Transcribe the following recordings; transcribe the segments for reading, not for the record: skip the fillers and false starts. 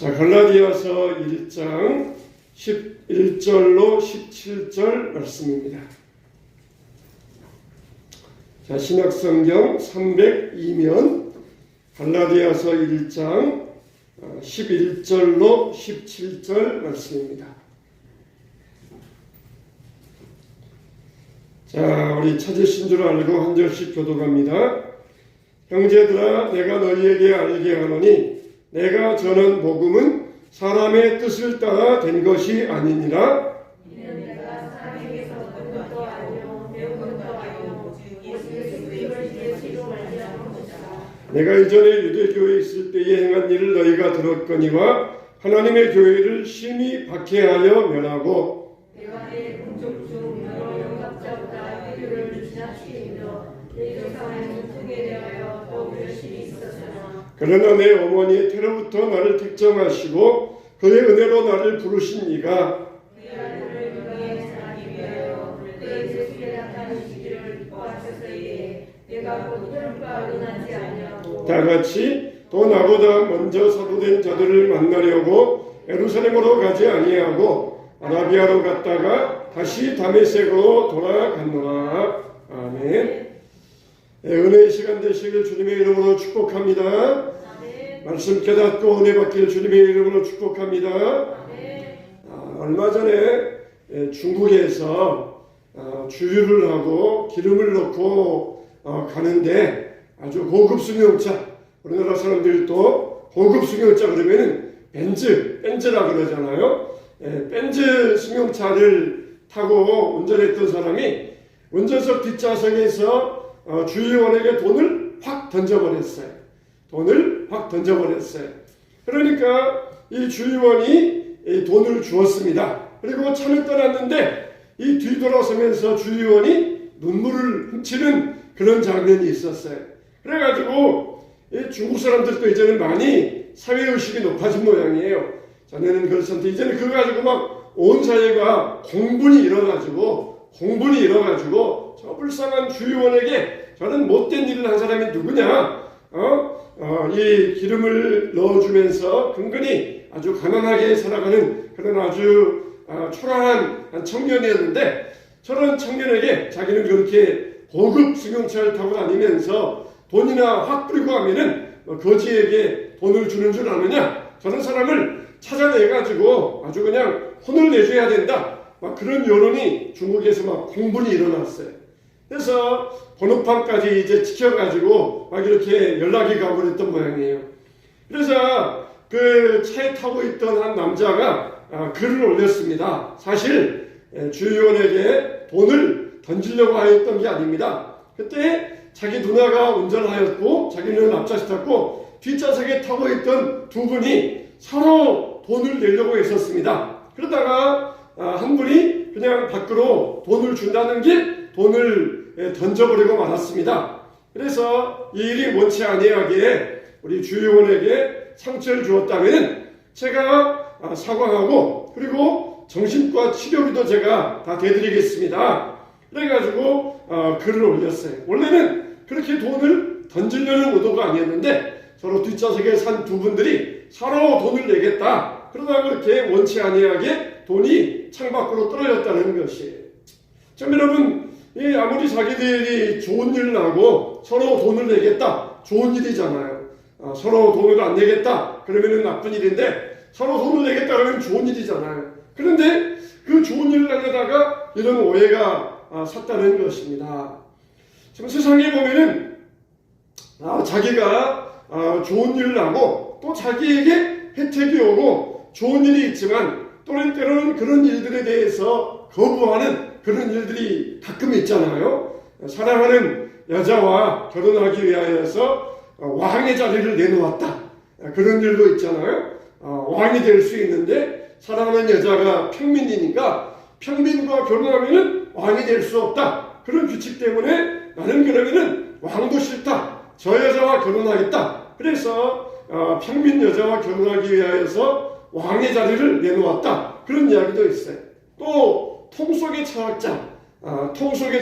자, 갈라디아서 1장 11절로 17절 말씀입니다. 자, 신약성경 302면 갈라디아서 1장 11절로 17절 말씀입니다. 자, 우리 찾으신 줄 알고 한 절씩 교독합니다. 형제들아, 내가 너희에게 알게 하노니 내가 전한 복음은 사람의 뜻을 따라 된 것이 아니니라. 이는 내가 사람에게서 얻은 것도 아니요 배운 것도 아니요 예수 그리스도를 계시로 말미암은 것이다. 내가 이전에 유대교회에 있을 때에 행한 일을 너희가 들었거니와 하나님의 교회를 심히 박해하여 멸하고 내가 내 공적 중 여러 영납자보다 회교를 지나치며 내 조상을 크게 대하여 더욱 열심히 있었으나 그러나 내 어머니의 태로부터 나를 택정하시고 그의 은혜로 나를 부르신 이가 그 아들을 영광에 전하기 위하여 그의 제수에 나타나시기를 기뻐하셨으이에 내가 곧 혈과 의논하지 아니하고 다 같이 또 나보다 먼저 사도된 자들을 만나려고 예루살렘으로 가지 아니하고 아라비아로 갔다가 다시 다메섹으로 돌아갔노라. 아멘. 은혜의 시간 되시길 주님의 이름으로 축복합니다. 말씀 깨닫고 은혜 받길 주님의 이름으로 축복합니다. 얼마 전에 중국에서 주유를 하고 기름을 넣고 가는데 아주 고급 승용차, 우리나라 사람들도 고급 승용차 그러면은 벤츠라 그러잖아요. 벤츠 승용차를 타고 운전했던 사람이 운전석 뒷좌석에서 주유원에게 돈을 확 던져버렸어요. 그러니까 이 주유원이 돈을 주었습니다. 그리고 차를 떠났는데 이 뒤돌아서면서 주유원이 눈물을 훔치는 그런 장면이 있었어요. 그래가지고 이 중국 사람들도 이제는 많이 사회의식이 높아진 모양이에요. 전에는 그렇었는데 이제는 그거 가지고 막 온 사회가 공분이 일어가지고 저 불쌍한 주유원에게 저는 못된 일을 한 사람이 누구냐? 이 기름을 넣어주면서 근근히 아주 가난하게 살아가는 그런 아주 초라한 청년이었는데 저런 청년에게 자기는 그렇게 고급 승용차를 타고 다니면서 돈이나 확 뿌리고 하면은 거지에게 돈을 주는 줄 아느냐? 저런 사람을 찾아내가지고 아주 그냥 혼을 내줘야 된다. 막 그런 여론이 중국에서 막 공분이 일어났어요. 그래서 번호판까지 이제 지켜가지고 막 이렇게 연락이 가고 그랬던 모양이에요. 그래서 그 차에 타고 있던 한 남자가 글을 올렸습니다. 사실 주유원에게 돈을 던지려고 하였던 게 아닙니다. 그때 자기 누나가 운전하였고 자기는 앞좌석 탔고 뒷좌석에 타고 있던 두 분이 서로 돈을 내려고 했었습니다. 그러다가 한 분이 그냥 밖으로 돈을 준다는 게 돈을 던져버리고 말았습니다. 그래서 이 일이 원치 아니하기에 우리 주유원에게 상처를 주었다면 제가 사과하고 그리고 정신과 치료비도 제가 다 대드리겠습니다. 그래가지고 글을 올렸어요. 원래는 그렇게 돈을 던지려는 의도가 아니었는데 서로 뒷좌석에 산 두 분들이 서로 돈을 내겠다. 그러다 그렇게 원치 아니하게 돈이 창밖으로 떨어졌다는 것이에요. 참 여러분, 아무리 자기들이 좋은 일을 하고 서로 돈을 내겠다. 좋은 일이잖아요. 서로 돈을 안 내겠다. 그러면 나쁜 일인데 서로 돈을 내겠다 그러면 좋은 일이잖아요. 그런데 그 좋은 일을 하려다가 이런 오해가 샀다는 것입니다. 참 세상에 보면은 자기가 좋은 일을 하고 또 자기에게 혜택이 오고 좋은 일이 있지만 또는 때로는 그런 일들에 대해서 거부하는 그런 일들이 가끔 있잖아요. 사랑하는 여자와 결혼하기 위하여서 왕의 자리를 내놓았다. 그런 일도 있잖아요. 왕이 될 수 있는데 사랑하는 여자가 평민이니까 평민과 결혼하면 왕이 될 수 없다. 그런 규칙 때문에 나는 그러면은 왕도 싫다. 저 여자와 결혼하겠다. 그래서 평민 여자와 결혼하기 위하여서 왕의 자리를 내놓았다. 그런 이야기도 있어요. 또 통속의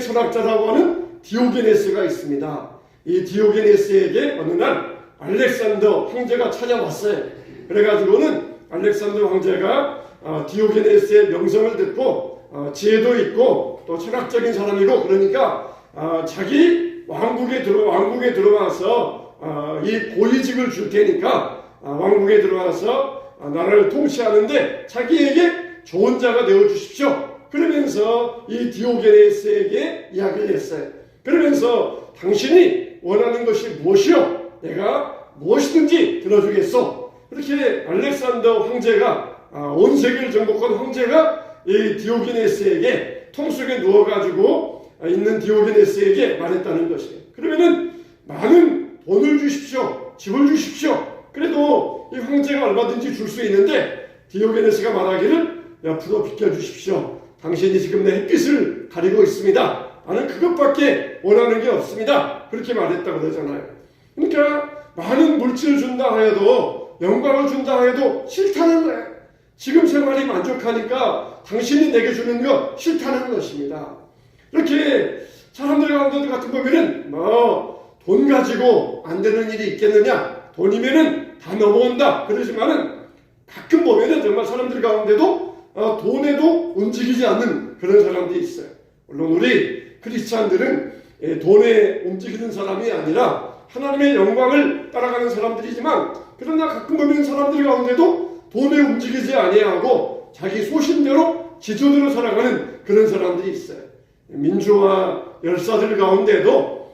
철학자라고 하는 디오게네스가 있습니다. 이 디오게네스에게 어느 날 알렉산더 황제가 찾아왔어요. 그래가지고는 알렉산더 황제가 디오게네스의 명성을 듣고 지혜도 있고 또 철학적인 사람이고 그러니까 자기 왕국에 들어와서 이 고위직을 줄 테니까 왕국에 들어와서 나라를 통치하는데 자기에게 좋은 자가 되어 주십시오. 그러면서 이 디오게네스에게 이야기를 했어요. 그러면서 당신이 원하는 것이 무엇이요? 내가 무엇이든지 들어주겠소. 이렇게 알렉산더 황제가 온 세계를 정복한 황제가 이 디오게네스에게 통 속에 누워가지고 있는 디오게네스에게 말했다는 것이에요. 그러면은 많은 돈을 주십시오. 집을 주십시오. 그래도 이 황제가 얼마든지 줄 수 있는데 디오게네스가 말하기를 옆으로 비켜주십시오. 당신이 지금 내 햇빛을 가리고 있습니다. 나는 그것밖에 원하는 게 없습니다. 그렇게 말했다고 그러잖아요. 그러니까 많은 물질을 준다 하여도 영광을 준다 해도 싫다는 거예요. 지금 생활이 만족하니까 당신이 내게 주는 거 싫다는 것입니다. 이렇게 사람들 가운데 같은 보면은 돈 가지고 안 되는 일이 있겠느냐? 돈이면은 다 넘어온다. 그러지만은 가끔 보면은 정말 사람들 가운데도 돈에도 움직이지 않는 그런 사람들이 있어요. 물론 우리 크리스찬들은 돈에 움직이는 사람이 아니라 하나님의 영광을 따라가는 사람들이지만 그러나 가끔 보면 사람들 가운데도 돈에 움직이지 아니하고 자기 소신대로 지조대로 살아가는 그런 사람들이 있어요. 민주화 열사들 가운데도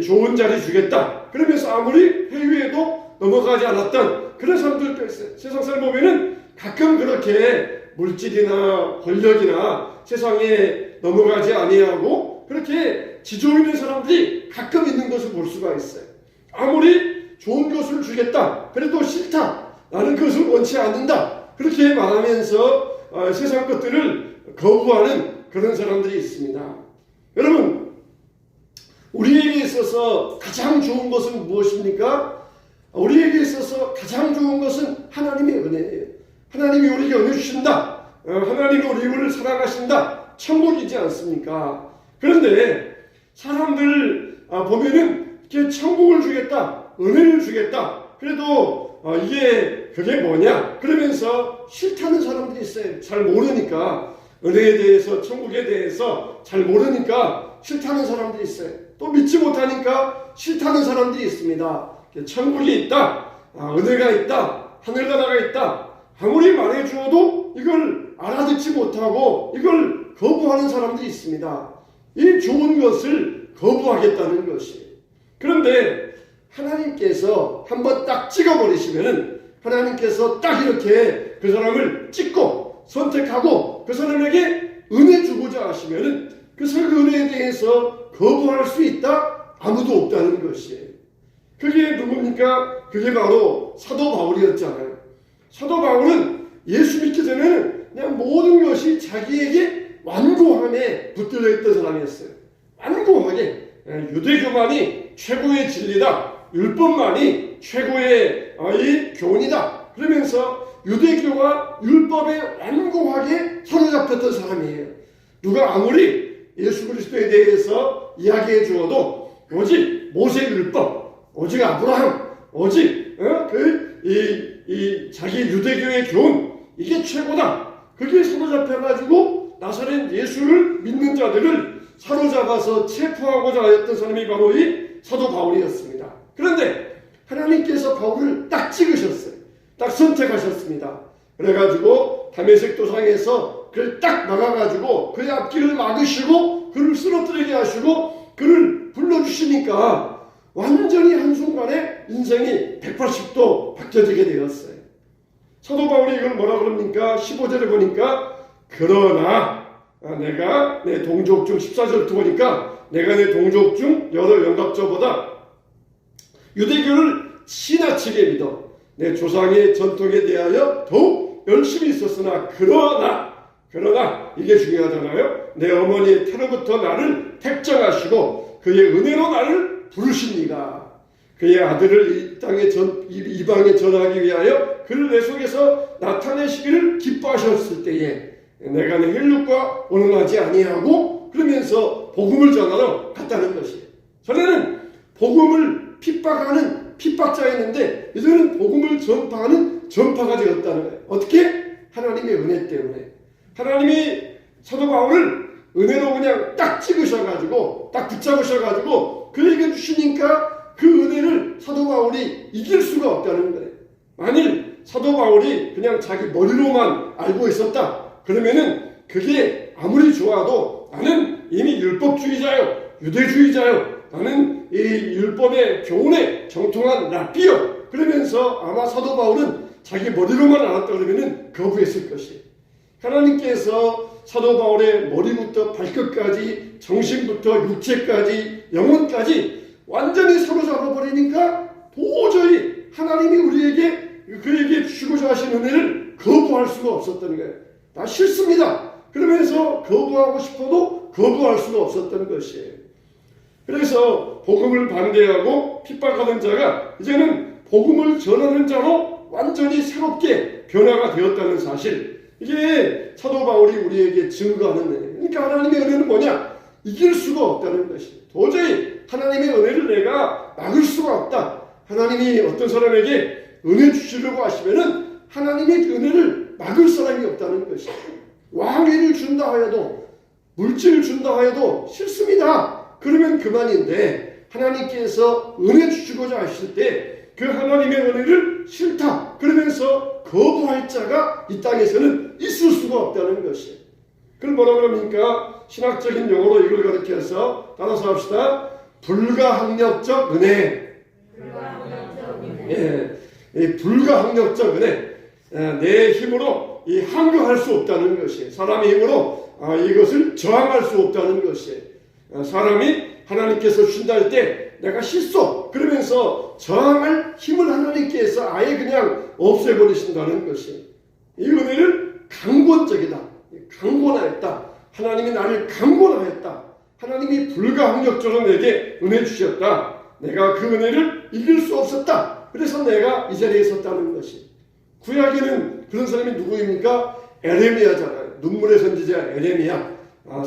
좋은 자리 주겠다 그러면서 아무리 회의에도 넘어가지 않았던 그런 사람들도 있어요. 세상 사람 보면은 가끔 그렇게 물질이나 권력이나 세상에 넘어가지 아니하고 그렇게 지조 있는 사람들이 가끔 있는 것을 볼 수가 있어요. 아무리 좋은 것을 주겠다 그래도 싫다. 나는 그것을 원치 않는다. 그렇게 말하면서 세상 것들을 거부하는 그런 사람들이 있습니다. 여러분, 우리에게 있어서 가장 좋은 것은 무엇입니까? 우리에게 있어서 가장 좋은 것은 하나님의 은혜예요. 하나님이 우리에게 은혜 주신다. 하나님이 우리를 사랑하신다. 천국이지 않습니까? 그런데 사람들 보면은 이렇게 천국을 주겠다. 은혜를 주겠다. 그래도 그게 뭐냐? 그러면서 싫다는 사람들이 있어요. 잘 모르니까. 은혜에 대해서, 천국에 대해서 잘 모르니까 싫다는 사람들이 있어요. 또 믿지 못하니까 싫다는 사람들이 있습니다. 천국이 있다. 은혜가 있다. 하늘나라가 있다. 아무리 말해주어도 이걸 알아듣지 못하고 이걸 거부하는 사람들이 있습니다. 이 좋은 것을 거부하겠다는 것이에요. 그런데 하나님께서 한번 딱 찍어버리시면은 하나님께서 딱 이렇게 그 사람을 찍고 선택하고 그 사람에게 은혜 주고자 하시면은 그 은혜에 대해서 거부할 수 있다? 아무도 없다는 것이에요. 그게 누굽니까? 그게 바로 사도 바울이었잖아요. 사도 바울은 예수 믿기 전에는 그냥 모든 것이 자기에게 완고함에 붙들려 있던 사람이었어요. 완고하게 유대교만이 최고의 진리다. 율법만이 최고의 이 교훈이다. 그러면서 유대교와 율법에 완고하게 사로잡혔던 사람이에요. 누가 아무리 예수 그리스도에 대해서 이야기해 주어도 오직 모세 율법, 오직 아브라함, 오직 자기 유대교의 교훈 이게 최고다. 그게 사로잡혀가지고 나사렛 예수를 믿는 자들을 사로잡아서 체포하고자 하였던 사람이 바로 이 사도 바울이었습니다. 그런데 하나님께서 바울을 딱 찍으셨어요. 딱 선택하셨습니다. 그래가지고 다메섹 도상에서 그를 딱 막아가지고 그의 앞길을 막으시고 그를 쓰러뜨리게 하시고 그를 불러주시니까 완전히 한순간에 인생이 180도 바뀌어지게 되었어요. 사도 바울이 이걸 뭐라 그럽니까? 15절에 보니까 그러나 내가 내 동족 중 14절 보니까 내가 내 동족 중 여러 영갑자보다 유대교를 지나치게 믿어 내 조상의 전통에 대하여 더욱 열심히 있었으나 그러나 이게 중요하잖아요. 내 어머니의 태로부터 나를 택정하시고 그의 은혜로 나를 부르십니다. 그의 아들을 이 땅에 이방에 전하기 위하여 그를 내 속에서 나타내시기를 기뻐하셨을 때에 내가 내 혈육과 언언하지 아니하고 그러면서 복음을 전하러 갔다는 것이에요. 전에는 복음을 핍박하는 핍박자였는데 이제는 복음을 전파하는 전파가 되었다는 거예요. 어떻게? 하나님의 은혜 때문에. 하나님이 사도 바울을 은혜로 그냥 딱 찍으셔가지고 딱 붙잡으셔가지고 그에게 주시니까 그 은혜를 사도 바울이 이길 수가 없다는 거예요. 만일 사도 바울이 그냥 자기 머리로만 알고 있었다 그러면은 그게 아무리 좋아도 나는 이미 율법주의자요, 유대주의자요, 나는 이 율법의 교훈에 정통한 랍비요 그러면서 아마 사도 바울은 자기 머리로만 알았다 그러면은 거부했을 것이에요. 하나님께서 사도 바울의 머리부터 발끝까지 정신부터 육체까지 영혼까지 완전히 사로잡아 버리니까 도저히 하나님이 우리에게 그에게 주시고자 하신 은혜를 거부할 수가 없었던 거예요. 나 싫습니다. 그러면서 거부하고 싶어도 거부할 수가 없었던 것이에요. 그래서 복음을 반대하고 핍박하던 자가 이제는 복음을 전하는 자로 완전히 새롭게 변화가 되었다는 사실, 이게 사도 바울이 우리에게 증거하는 은혜예요. 그러니까 하나님의 은혜는 뭐냐? 이길 수가 없다는 것이에요. 도저히 하나님의 은혜를 내가 막을 수가 없다. 하나님이 어떤 사람에게 은혜 주시려고 하시면은 하나님의 은혜를 막을 사람이 없다는 것이에요. 왕위를 준다 하여도 물질을 준다 하여도 싫습니다. 그러면 그만인데 하나님께서 은혜 주시고자 하실 때 그 하나님의 은혜를 싫다 그러면서 거부할 자가 이 땅에서는 있을 수가 없다는 것이에요. 그걸 뭐라 그럽니까? 신학적인 용어로 이걸 가르쳐서 따라서 합시다. 불가항력적 은혜. 예, 불가항력적 은혜. 내 힘으로 항거할 수 없다는 것이에요. 사람의 힘으로 이것을 저항할 수 없다는 것이에요. 사람이 하나님께서 주신다 할 때 내가 싫소 그러면서 저항할 힘을 하나님께서 아예 그냥 없애버리신다는 것이에요. 이 은혜를 강권적이다. 강권하였다. 하나님이 나를 강권하였다. 하나님이 불가항력적으로 내게 은혜 주셨다. 내가 그 은혜를 이길 수 없었다. 그래서 내가 이 자리에 섰다는 것이. 구약에는 그런 사람이 누구입니까? 에레미야잖아요. 눈물의 선지자 에레미야.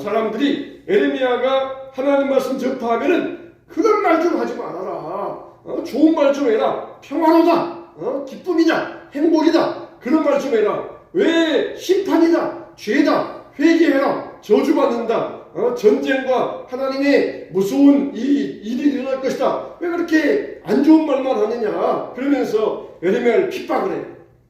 사람들이 에레미야가 하나님 말씀 접하면은 그런 말 좀 하지 말아라. 좋은 말 좀 해라. 평화로다. 기쁨이다. 행복이다. 그런 말 좀 해라. 왜 심판이다. 죄다. 회개해라. 저주받는다. 전쟁과 하나님의 무서운 이 일이 일어날 것이다. 왜 그렇게 안 좋은 말만 하느냐. 그러면서 에레미야를 핍박을 해.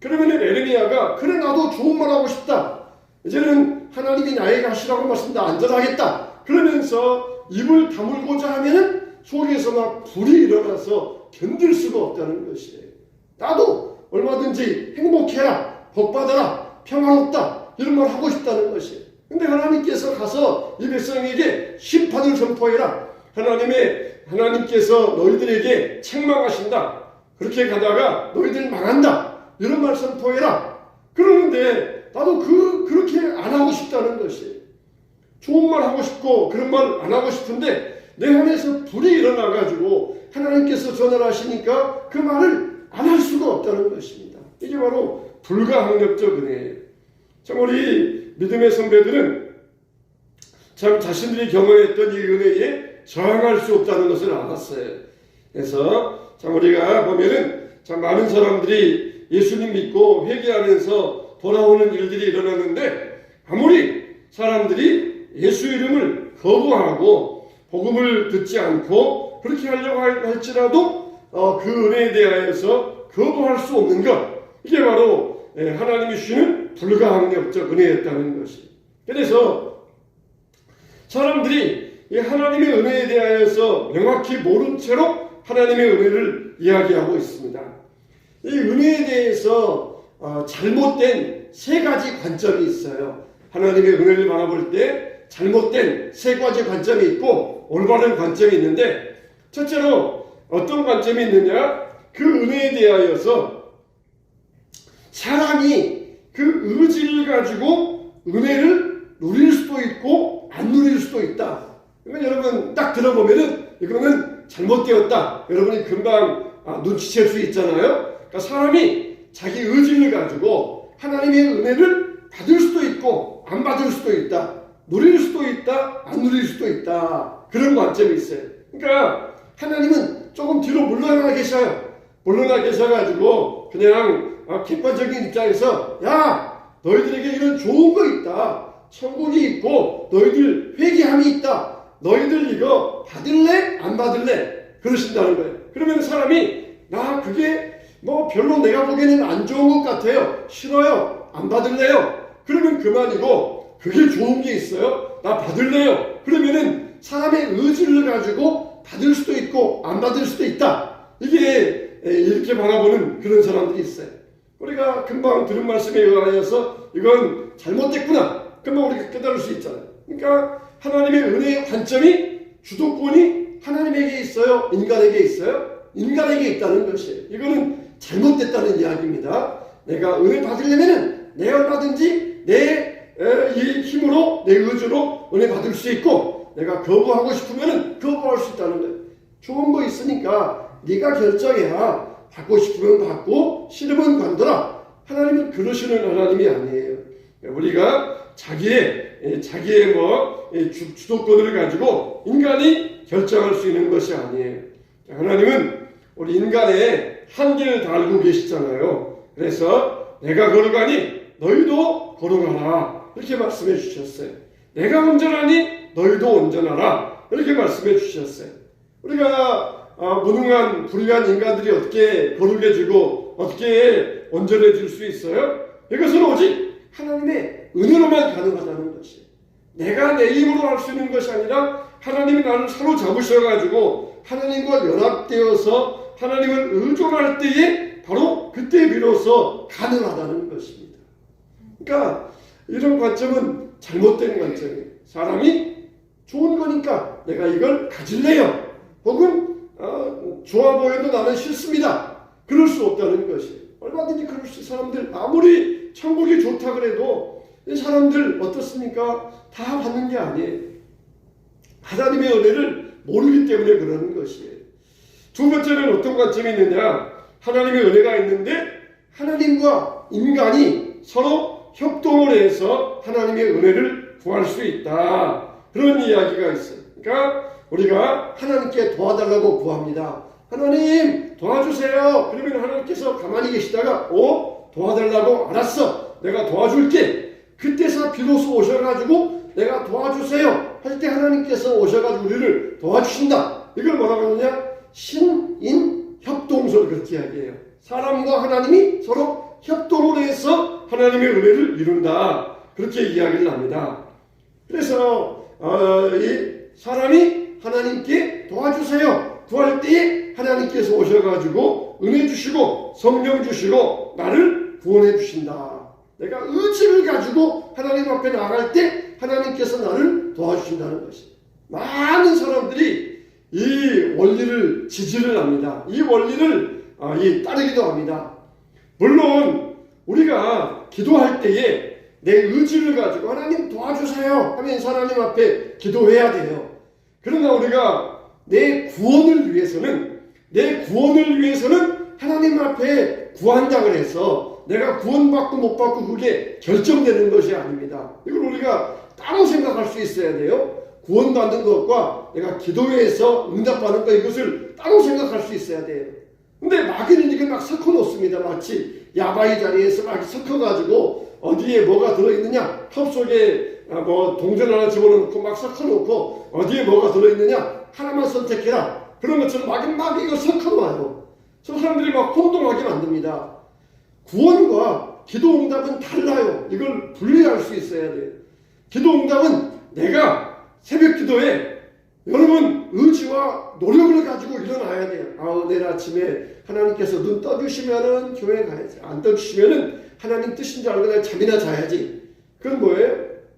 그러면 에레미야가 그래 나도 좋은 말 하고 싶다. 이제는 하나님이 나에게 하시라고 말씀도 안전하겠다. 그러면서 입을 다물고자 하면은 속에서 막 불이 일어나서 견딜 수가 없다는 것이에요. 나도 얼마든지 행복해라, 복받아라, 평화롭다 이런 말 하고 싶다는 것이에요. 근데 하나님께서 가서 이 백성에게 심판을 선포해라. 하나님께서 너희들에게 책망하신다. 그렇게 가다가 너희들 망한다. 이런 말 선포해라. 그러는데 나도 그렇게 안 하고 싶다는 것이에요. 좋은 말 하고 싶고 그런 말 안 하고 싶은데 내 안에서 불이 일어나가지고 하나님께서 전화를 하시니까 그 말을 안 할 수가 없다는 것입니다. 이게 바로 불가항력적 은혜예요. 참 우리 믿음의 선배들은 참 자신들이 경험했던 이 은혜에 저항할 수 없다는 것을 알았어요. 그래서 참 우리가 보면은 참 많은 사람들이 예수님 믿고 회개하면서 돌아오는 일들이 일어났는데 아무리 사람들이 예수 이름을 거부하고 복음을 듣지 않고 그렇게 하려고 할지라도 그 은혜에 대하여서 거부할 수 없는 것, 이게 바로 하나님이 주시는 불가항력적 은혜였다는 것이. 그래서 사람들이 이 하나님의 은혜에 대하여서 명확히 모른 채로 하나님의 은혜를 이야기하고 있습니다. 이 은혜에 대해서 잘못된 세 가지 관점이 있어요. 하나님의 은혜를 바라볼 때 잘못된 세 가지 관점이 있고 올바른 관점이 있는데, 첫째로 어떤 관점이 있느냐? 그 은혜에 대하여서 사람이 그 의지를 가지고 은혜를 누릴 수도 있고 안 누릴 수도 있다. 그러니까 여러분 딱 들어보면은 이거는 잘못되었다. 여러분이 금방 눈치챌 수 있잖아요. 그러니까 사람이 자기 의지를 가지고 하나님의 은혜를 받을 수도 있고 안 받을 수도 있다. 누릴 수도 있다. 안 누릴 수도 있다. 그런 관점이 있어요. 그러니까 하나님은 조금 뒤로 물러나 계셔요. 물러나 계셔가지고 그냥 객관적인 입장에서 야 너희들에게 이런 좋은 거 있다. 천국이 있고 너희들 회개함이 있다. 너희들 이거 받을래? 안 받을래? 그러신다는 거예요. 그러면 사람이 나 그게 뭐 별로 내가 보기에는 안 좋은 것 같아요. 싫어요. 안 받을래요. 그러면 그만이고 그게 좋은 게 있어요. 나 받을래요. 그러면은 사람의 의지를 가지고 받을 수도 있고 안 받을 수도 있다. 이게 이렇게 바라보는 그런 사람들이 있어요. 우리가 금방 들은 말씀에 의하여서 이건 잘못됐구나. 금방 우리가 깨달을 수 있잖아요. 그러니까 하나님의 은혜의 관점이 주도권이 하나님에게 있어요? 인간에게 있어요? 인간에게 있다는 것이에요. 이거는 잘못됐다는 이야기입니다. 내가 은혜 받으려면은 내 얼마든지 내 이 힘으로 내 의지로 은혜 받을 수 있고 내가 거부하고 싶으면은 거부할 수 있다는 거예요. 좋은 거 있으니까 네가 결정해야 받고 싶으면 받고 싫으면 관둬라. 하나님은 그러시는 하나님이 아니에요. 우리가 자기의 주도권을 가지고 인간이 결정할 수 있는 것이 아니에요. 하나님은 우리 인간의 한계를 다 알고 계시잖아요. 그래서 내가 걸어가니 너희도 걸어가라. 이렇게 말씀해 주셨어요. 내가 온전하니 너희도 온전하라. 이렇게 말씀해 주셨어요. 우리가 무능한 불의한 인간들이 어떻게 거룩해지고 어떻게 온전해질 수 있어요? 이것은 오직 하나님의 은혜로만 가능하다는 것이에요. 내가 내 힘으로 할 수 있는 것이 아니라 하나님이 나를 사로잡으셔가지고 하나님과 연합되어서 하나님을 의존할 때에 바로 그때 비로소 가능하다는 것입니다. 그러니까 이런 관점은 잘못된 관점이에요. 사람이 좋은 거니까 내가 이걸 가질래요. 혹은 좋아 보여도 나는 싫습니다. 그럴 수 없다는 것이에요. 얼마든지 그럴 수 있어요. 사람들 아무리 천국이 좋다 그래도 이 사람들 어떻습니까? 다 받는 게 아니에요. 하나님의 은혜를 모르기 때문에 그러는 것이에요. 두 번째는 어떤 관점이 있느냐? 하나님의 은혜가 있는데 하나님과 인간이 서로 협동을 해서 하나님의 은혜를 구할 수 있다. 그런 이야기가 있어요. 그러니까 우리가 하나님께 도와달라고 구합니다. 하나님 도와주세요. 그러면 하나님께서 가만히 계시다가 도와달라고 알았어. 내가 도와줄게. 그때서 비로소 오셔가지고 내가 도와주세요. 할 때 하나님께서 오셔가지고 우리를 도와주신다. 이걸 뭐라고 하느냐? 신인협동설 그렇게 이야기해요. 사람과 하나님이 서로 협동을 해서 하나님의 은혜를 이룬다. 그렇게 이야기를 합니다. 그래서 이 사람이 하나님께 도와주세요. 구할 때에 하나님께서 오셔가지고 은혜 주시고 성령 주시고 나를 구원해 주신다. 내가 의지를 가지고 하나님 앞에 나갈 때 하나님께서 나를 도와주신다는 것이. 많은 사람들이 이 원리를 지지를 합니다. 이 원리를 따르기도 합니다. 물론 우리가 기도할 때에 내 의지를 가지고 하나님 도와주세요 하면 하나님 앞에 기도해야 돼요. 그러나 우리가 내 구원을 위해서는 하나님 앞에 구한다고 해서 내가 구원받고 못 받고 그게 결정되는 것이 아닙니다. 이걸 우리가 따로 생각할 수 있어야 돼요. 구원받는 것과 내가 기도해서 응답받는 것 이것을 따로 생각할 수 있어야 돼요. 근데 마귀는 이렇게 막 섞어 놓습니다. 마치 야바이 자리에서 막 섞어 가지고 어디에 뭐가 들어있느냐 컵 속에 동전 하나 집어넣고 막 섞어 놓고 어디에 뭐가 들어있느냐 하나만 선택해라. 그런 것처럼 막 이거 섞어 놓아요. 저 사람들이 막 혼동하게 만듭니다. 구원과 기도 응답은 달라요. 이걸 분리할 수 있어야 돼요. 기도 응답은 내가 새벽 기도에 여러분 의지와 노력을 가지고 일어나야 돼요. 내일 아침에 하나님께서 눈 떠주시면은 교회 가야지. 안 떠주시면은 하나님 뜻인 줄 알고 내가 잠이나 자야지. 그건 뭐예요?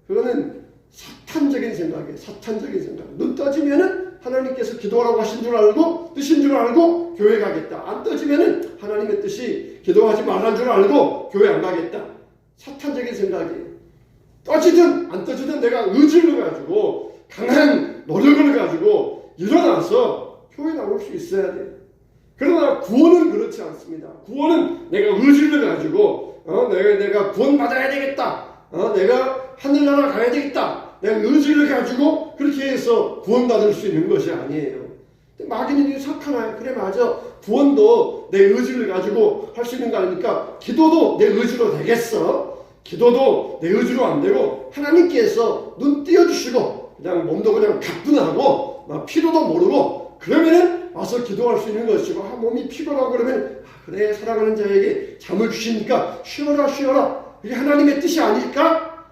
그거는 사탄적인 생각이에요. 사탄적인 생각. 눈 떠지면은 하나님께서 기도하라고 하신 줄 알고 뜻인 줄 알고 교회 가겠다. 안 떠지면은 하나님의 뜻이 기도하지 말란 줄 알고 교회 안 가겠다. 사탄적인 생각이에요. 떠지든 안 떠지든 내가 의지를 가지고 강한 노력을 가지고 일어나서 교회 나올 수 있어야 돼요. 그러나 구원은 그렇지 않습니다. 구원은 내가 의지를 가지고 내가 구원받아야 되겠다. 내가 하늘나라 가야 되겠다. 내가 의지를 가지고 그렇게 해서 구원받을 수 있는 것이 아니에요. 마귀는 석하나요? 그래 맞아. 구원도 내 의지를 가지고 할 수 있는 거 아닙니까? 기도도 내 의지로 되겠어. 기도도 내 의지로 안 되고 하나님께서 눈 띄어주시고 그냥 몸도 그냥 가뿐하고 막 피로도 모르고 그러면은 와서 기도할 수 있는 것이고 몸이 피곤하고 그러면 그래 사랑하는 자에게 잠을 주시니까 쉬어라 쉬어라. 이게 하나님의 뜻이 아닐까?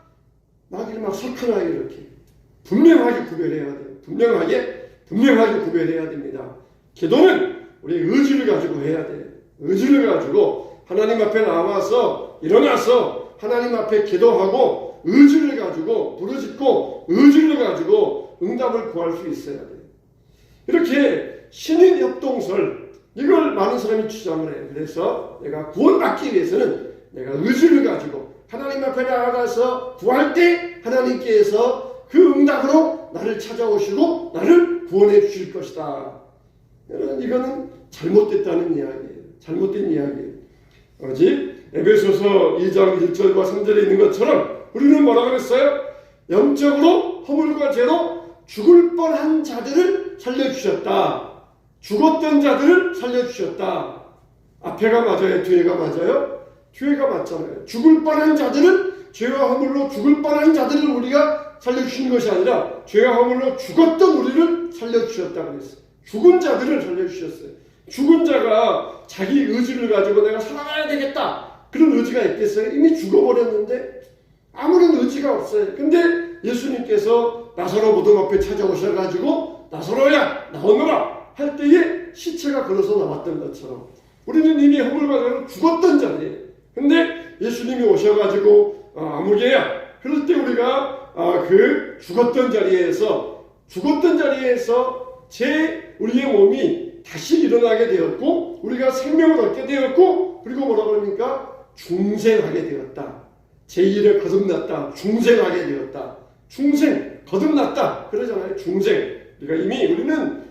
마귀는 막 석하나요 이렇게. 분명하게 구별해야 돼요. 분명하게 구별해야 됩니다. 기도는 우리 의지를 가지고 해야 돼요. 의지를 가지고 하나님 앞에 나와서 일어나서 하나님 앞에 기도하고 의지를 가지고 부르짖고 의지를 가지고 응답을 구할 수 있어야 돼요. 이렇게 신인 협동설 이걸 많은 사람이 주장을 해요. 그래서 내가 구원받기 위해서는 내가 의지를 가지고 하나님 앞에 나아가서 구할 때 하나님께서 그 응답으로 나를 찾아오시고 나를 구원해 주실 것이다. 이거는 잘못됐다는 이야기예요. 잘못된 이야기예요. 오직 에베소서 2장 1절과 3절에 있는 것처럼 우리는 뭐라 그랬어요? 영적으로 허물과 죄로 죽을 뻔한 자들을 살려주셨다. 죽었던 자들을 살려주셨다. 앞에가 맞아요? 뒤에가 맞아요? 뒤에가 맞잖아요. 죽을 뻔한 자들을 죄와 허물로 죽을 뻔한 자들을 우리가 살려주신 것이 아니라 죄와 허물로 죽었던 우리를 살려주셨다 그랬어요. 죽은 자들을 살려주셨어요. 죽은 자가 자기 의지를 가지고 내가 살아가야 되겠다 그런 의지가 있겠어요? 이미 죽어버렸는데 아무런 의지가 없어요. 근데 예수님께서 나사로 무덤 앞에 찾아오셔가지고 나사로야 나오너라 할 때에 시체가 걸어서 나왔던 것처럼 우리는 이미 허물과 죄로 죽었던 자리에요. 근데 예수님이 오셔가지고 아무개야 그럴 때 우리가 그 죽었던 자리에서 우리의 몸이 다시 일어나게 되었고 우리가 생명을 얻게 되었고 그리고 뭐라 그럽니까? 중생하게 되었다. 제1에 거듭났다. 중생하게 되었다. 중생, 거듭났다. 그러잖아요. 중생. 그러니까 우리는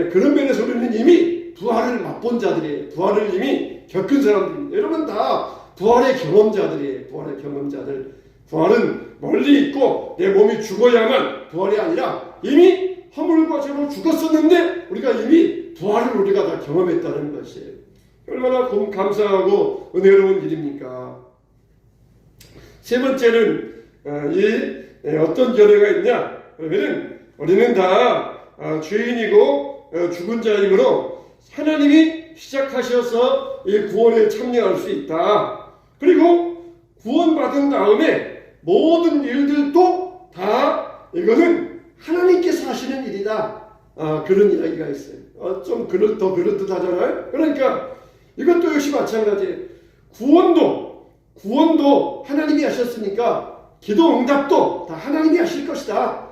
그런 면에서 우리는 이미 부활을 맛본 자들이에요. 부활을 이미 겪은 사람들입니다. 여러분 다 부활의 경험자들이에요. 부활의 경험자들. 부활은 멀리 있고 내 몸이 죽어야만 부활이 아니라 이미 허물과 죄로 죽었었는데 우리가 이미 부활을 우리가 다 경험했다는 것이에요. 얼마나 감사하고 은혜로운 일입니까? 세 번째는 어떤 견해가 있냐? 그러면은 우리는 다 죄인이고 죽은 자이므로 하나님이 시작하셔서 이 구원에 참여할 수 있다. 그리고 구원받은 다음에 모든 일들도 다 이거는 하나님께서 하시는 일이다. 그런 이야기가 있어요. 좀 더 그럴듯하잖아요. 그러니까 이것도 역시 마찬가지예요. 구원도 하나님이 하셨으니까 기도 응답도 다 하나님이 하실 것이다.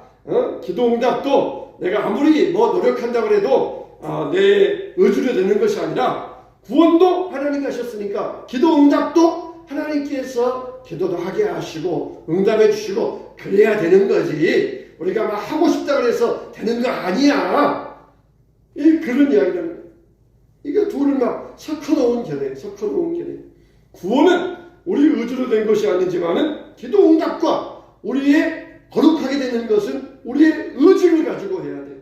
기도 응답도 내가 아무리 노력한다고 해도 내 의지로 되는 것이 아니라 구원도 하나님이 하셨으니까 기도 응답도 하나님께서 기도도 하게 하시고 응답해 주시고 그래야 되는 거지. 우리가 막 하고 싶다 그래서 되는 거 아니야. 그런 이야기라는 거예요. 이거 둘을 막 섞어놓은 견해. 구원은 우리 의지로 된 것이 아니지만은 기도 응답과 우리의 거룩하게 되는 것은 우리의 의지를 가지고 해야 돼.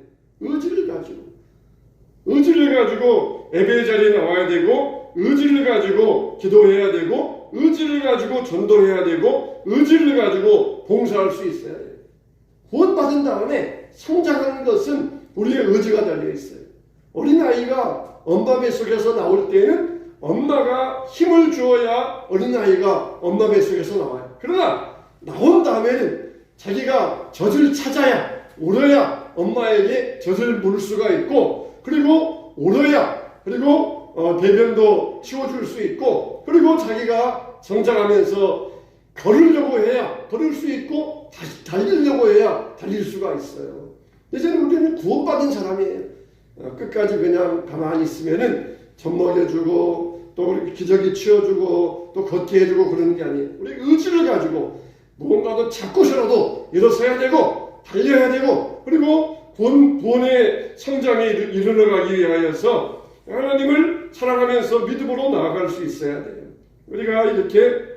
의지를 가지고 예배의 자리에 나와야 되고 의지를 가지고 기도해야 되고 의지를 가지고 전도해야 되고 의지를 가지고 봉사할 수 있어야 돼요. 구원받은 다음에 성장하는 것은 우리의 의지가 달려있어요. 어린아이가 엄마 뱃속에서 나올 때는 엄마가 힘을 주어야 어린아이가 엄마 뱃속에서 나와요. 그러나 나온 다음에는 자기가 젖을 찾아야 울어야 엄마에게 젖을 물 수가 있고 그리고 울어야 그리고 배변도 치워줄 수 있고 그리고 자기가 성장하면서 걸으려고 해야 걸을 수 있고 다시 달리려고 해야 달릴 수가 있어요. 이제는 우리는 구원받은 사람이에요. 끝까지 그냥 가만히 있으면은 젖 먹여주고 또 기저귀 치워주고 또 걷게 해주고 그러는 게 아니에요. 우리 의지를 가지고 무언가도 잡고서라도 일어서야 되고 달려야 되고 그리고 구원의 성장에 이르러가기 위하여서 하나님을 사랑하면서 믿음으로 나아갈 수 있어야 돼요. 우리가 이렇게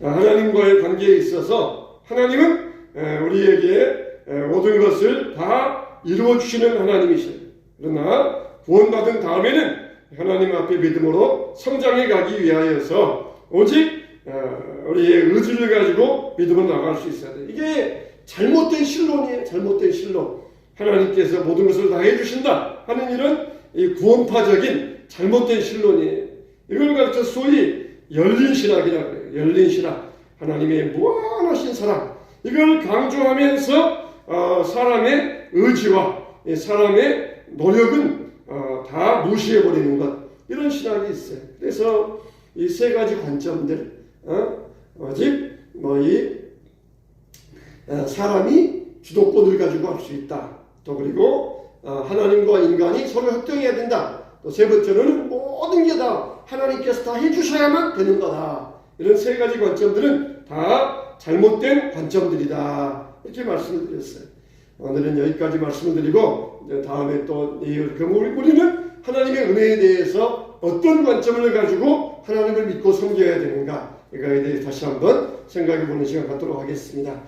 하나님과의 관계에 있어서 하나님은 우리에게 모든 것을 다 이루어주시는 하나님이시다. 그러나 구원받은 다음에는 하나님 앞에 믿음으로 성장해 가기 위하여서 오직 우리의 의지를 가지고 믿음으로 나갈 수 있어야 돼. 이게 잘못된 신론이에요. 잘못된 신론. 하나님께서 모든 것을 다 해주신다 하는 이런 이 구원파적인 잘못된 신론이에요. 이걸 가르쳐 소위 열린 신학이라고 해요. 열린 신학. 하나님의 무한하신 사랑. 이걸 강조하면서 사람의 의지와 사람의 노력은 다 무시해버리는 것. 이런 신학이 있어요. 그래서 이 세 가지 관점들, 오직 사람이 주도권을 가지고 할 수 있다. 또 그리고 하나님과 인간이 서로 협동해야 된다. 또 세 번째로는 모든 게 다 하나님께서 다 해주셔야만 되는 거다. 이런 세 가지 관점들은 다 잘못된 관점들이다. 이렇게 말씀을 드렸어요. 오늘은 여기까지 말씀을 드리고 다음에 또 우리는 하나님의 은혜에 대해서 어떤 관점을 가지고 하나님을 믿고 섬겨야 되는가 이거에 대해 다시 한번 생각해 보는 시간 갖도록 하겠습니다.